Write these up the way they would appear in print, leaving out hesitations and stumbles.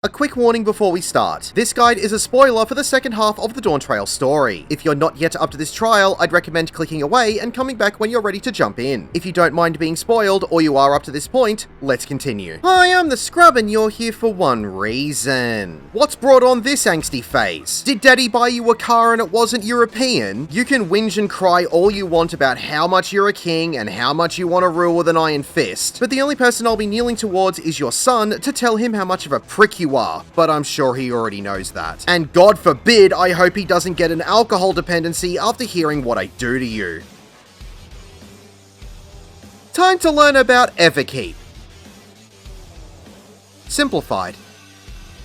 A quick warning before we start. This guide is a spoiler for the second half of the Dawntrail story. If you're not yet up to this trial, I'd recommend clicking away and coming back when you're ready to jump in. If you don't mind being spoiled, or you are up to this point, let's continue. Hi, I'm the Scrub and you're here for one reason. What's brought on this angsty phase? Did Daddy buy you a car and it wasn't European? You can whinge and cry all you want about how much you're a king and how much you want to rule with an iron fist, but the only person I'll be kneeling towards is your son to tell him how much of a prick you are, but I'm sure he already knows that. And God forbid, I hope he doesn't get an alcohol dependency after hearing what I do to you. Time to learn about Everkeep. Simplified.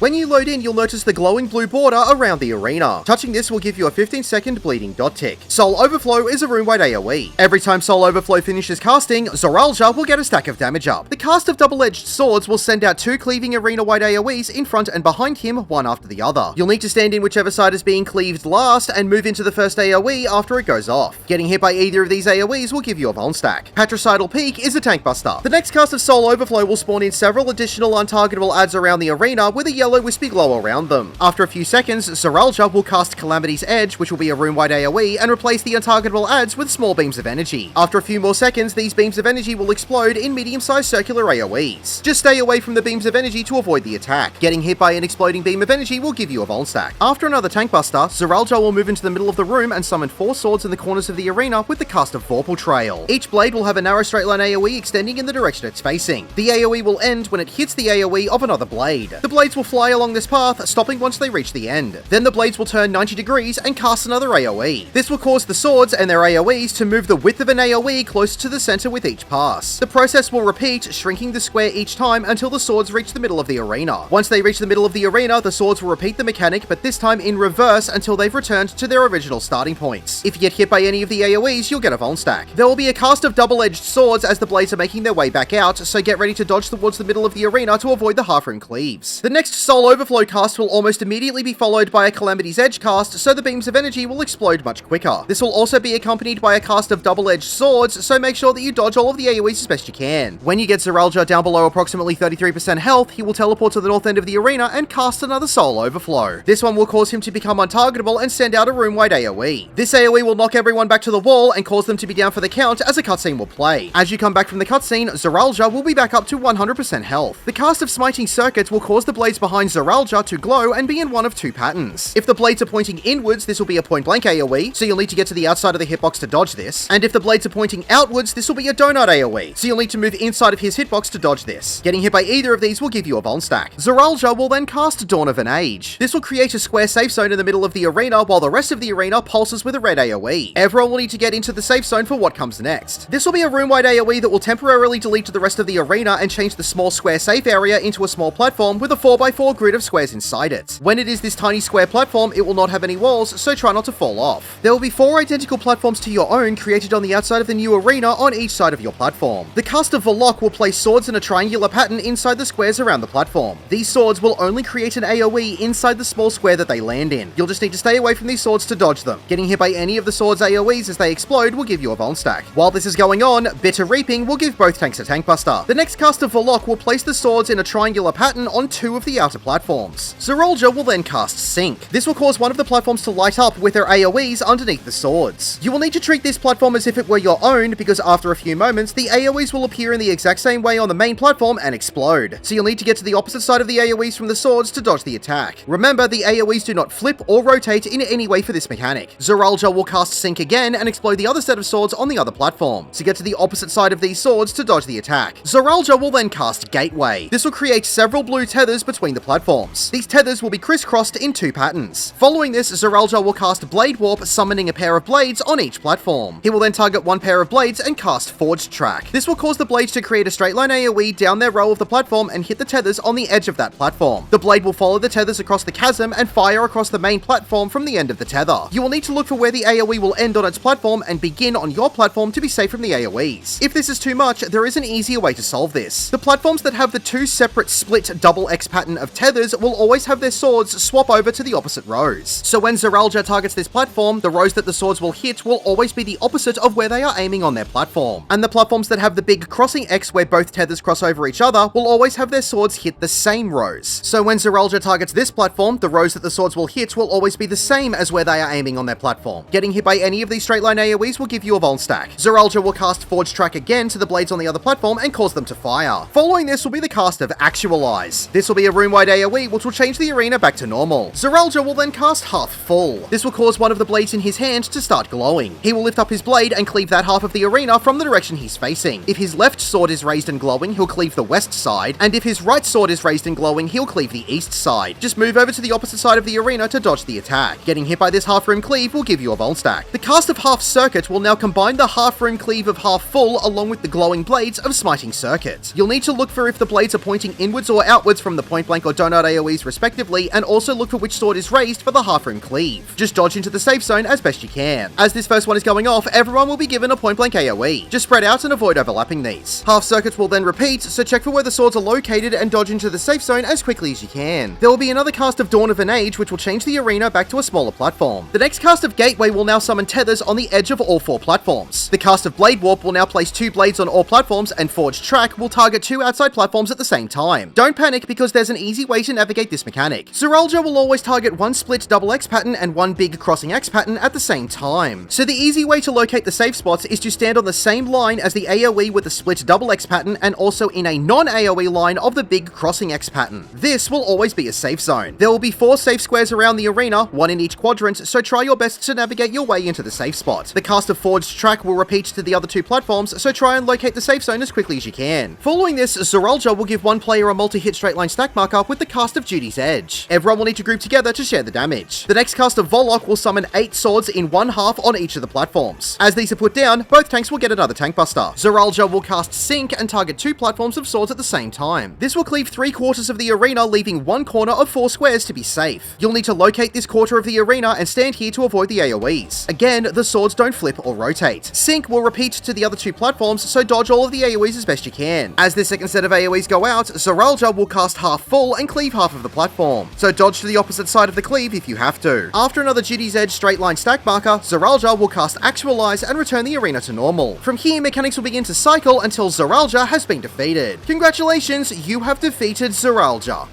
When you load in, you'll notice the glowing blue border around the arena. Touching this will give you a 15-second bleeding dot tick. Soul Overflow is a room-wide AoE. Every time Soul Overflow finishes casting, Zoraal Ja will get a stack of damage up. The cast of double-edged swords will send out two cleaving arena-wide AoEs in front and behind him, one after the other. You'll need to stand in whichever side is being cleaved last and move into the first AoE after it goes off. Getting hit by either of these AoEs will give you a Vuln stack. Patricidal Peak is a tank buster. The next cast of Soul Overflow will spawn in several additional untargetable adds around the arena with a yellow wispy glow around them. After a few seconds, Zoraal Ja will cast Calamity's Edge, which will be a room-wide AoE, and replace the untargetable adds with small beams of energy. After a few more seconds, these beams of energy will explode in medium-sized circular AoEs. Just stay away from the beams of energy to avoid the attack. Getting hit by an exploding beam of energy will give you a Vuln stack. After another tank buster, Zoraal Ja will move into the middle of the room and summon 4 swords in the corners of the arena with the cast of Dawntrail. Each blade will have a narrow straight line AoE extending in the direction it's facing. The AoE will end when it hits the AoE of another blade. The blades will fly along this path, stopping once they reach the end. Then the blades will turn 90 degrees and cast another AoE. This will cause the swords and their AoEs to move the width of an AoE closer to the center with each pass. The process will repeat, shrinking the square each time until the swords reach the middle of the arena. Once they reach the middle of the arena, the swords will repeat the mechanic, but this time in reverse until they've returned to their original starting points. If you get hit by any of the AoEs, you'll get a Vuln stack. There will be a cast of double-edged swords as the blades are making their way back out, so get ready to dodge towards the middle of the arena to avoid the half-room cleaves. The next Soul Overflow cast will almost immediately be followed by a Calamity's Edge cast, so the beams of energy will explode much quicker. This will also be accompanied by a cast of double-edged swords, so make sure that you dodge all of the AoEs as best you can. When you get Zoraal Ja down below approximately 33% health, he will teleport to the north end of the arena and cast another Soul Overflow. This one will cause him to become untargetable and send out a room-wide AoE. This AoE will knock everyone back to the wall and cause them to be down for the count as a cutscene will play. As you come back from the cutscene, Zoraal Ja will be back up to 100% health. The cast of Smiting Circuits will cause the blades behind Zoraal Ja to glow and be in one of 2 patterns. If the blades are pointing inwards, this will be a point-blank AoE, so you'll need to get to the outside of the hitbox to dodge this. And if the blades are pointing outwards, this will be a donut AoE, so you'll need to move inside of his hitbox to dodge this. Getting hit by either of these will give you a Vuln stack. Zoraal Ja will then cast Dawn of an Age. This will create a square safe zone in the middle of the arena while the rest of the arena pulses with a red AoE. Everyone will need to get into the safe zone for what comes next. This will be a room-wide AoE that will temporarily delete the rest of the arena and change the small square safe area into a small platform with a 4x4 grid of squares inside it. When it is this tiny square platform, it will not have any walls, so try not to fall off. There will be 4 identical platforms to your own created on the outside of the new arena on each side of your platform. The cast of Volok will place swords in a triangular pattern inside the squares around the platform. These swords will only create an AoE inside the small square that they land in. You'll just need to stay away from these swords to dodge them. Getting hit by any of the swords' AoEs as they explode will give you a Vuln stack. While this is going on, Bitter Reaping will give both tanks a tank buster. The next cast of Volok will place the swords in a triangular pattern on 2 of the outer platforms. Zoraal Ja will then cast Sync. This will cause one of the platforms to light up with their AoEs underneath the swords. You will need to treat this platform as if it were your own, because after a few moments, the AoEs will appear in the exact same way on the main platform and explode. So you'll need to get to the opposite side of the AoEs from the swords to dodge the attack. Remember, the AoEs do not flip or rotate in any way for this mechanic. Zoraal Ja will cast Sync again and explode the other set of swords on the other platform. So get to the opposite side of these swords to dodge the attack. Zoraal Ja will then cast Gateway. This will create several blue tethers between the platforms. These tethers will be crisscrossed in 2 patterns. Following this, Zoraal Ja will cast Blade Warp, summoning a pair of blades on each platform. He will then target one pair of blades and cast Forged Track. This will cause the blades to create a straight line AoE down their row of the platform and hit the tethers on the edge of that platform. The blade will follow the tethers across the chasm and fire across the main platform from the end of the tether. You will need to look for where the AoE will end on its platform and begin on your platform to be safe from the AoEs. If this is too much, there is an easier way to solve this. The platforms that have the 2 separate split double X pattern of tethers will always have their swords swap over to the opposite rows. So when Zoraal Ja targets this platform, the rows that the swords will hit will always be the opposite of where they are aiming on their platform. And the platforms that have the big crossing X where both tethers cross over each other will always have their swords hit the same rows. So when Zoraal Ja targets this platform, the rows that the swords will hit will always be the same as where they are aiming on their platform. Getting hit by any of these straight line AoEs will give you a Vuln stack. Zoraal Ja will cast Forge Track again to the blades on the other platform and cause them to fire. Following this will be the cast of Actualize. This will be a room-wide AoE which will change the arena back to normal. Zoraal Ja will then cast Half Full. This will cause one of the blades in his hand to start glowing. He will lift up his blade and cleave that half of the arena from the direction he's facing. If his left sword is raised and glowing, he'll cleave the west side, and if his right sword is raised and glowing, he'll cleave the east side. Just move over to the opposite side of the arena to dodge the attack. Getting hit by this half-room cleave will give you a Vuln stack. The cast of Half Circuit will now combine the half-room cleave of Half Full along with the glowing blades of Smiting Circuit. You'll need to look for if the blades are pointing inwards or outwards from the point blank or donut AoEs respectively, and also look for which sword is raised for the half-room cleave. Just dodge into the safe zone as best you can. As this first one is going off, everyone will be given a point blank AoE. Just spread out and avoid overlapping these. Half Circuits will then repeat, so check for where the swords are located and dodge into the safe zone as quickly as you can. There will be another cast of Dawn of an Age which will change the arena back to a smaller platform. The next cast of Gateway will now summon tethers on the edge of all 4 platforms. The cast of Blade Warp will now place 2 blades on all platforms, and Forge Track will target 2 outside platforms at the same time. Don't panic because there's an easy way to navigate this mechanic. Zoraal Ja will always target 1 split double X pattern and 1 big crossing X pattern at the same time. So the easy way to locate the safe spots is to stand on the same line as the AoE with the split double X pattern and also in a non-AoE line of the big crossing X pattern. This will always be a safe zone. There will be 4 safe squares around the arena, 1 in each quadrant, so try your best to navigate your way into the safe spot. The cast of Forged Track will repeat to the other 2 platforms, so try and locate the safe zone as quickly as you can. Following this, Zoraal Ja will give one player a multi-hit straight line stack marker with the cast of Judy's Edge. Everyone will need to group together to share the damage. The next cast of Volok will summon 8 swords in one half on each of the platforms. As these are put down, both tanks will get another tank buster. Zoraal Ja will cast Sync and target 2 platforms of swords at the same time. This will cleave 3/4 of the arena, leaving 1 corner of 4 squares to be safe. You'll need to locate this quarter of the arena and stand here to avoid the AoEs. Again, the swords don't flip or rotate. Sync will repeat to the other 2 platforms, so dodge all of the AoEs as best you can. As the second set of AoEs go out, Zoraal Ja will cast Half Full and cleave half of the platform, so dodge to the opposite side of the cleave if you have to. After another Judy's Edge straight line stack marker, Zoraal Ja will cast Actualize and return the arena to normal. From here, mechanics will begin to cycle until Zoraal Ja has been defeated. Congratulations, you have defeated Zoraal Ja.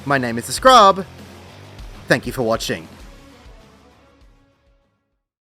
My name is The Scrub. Thank you for watching.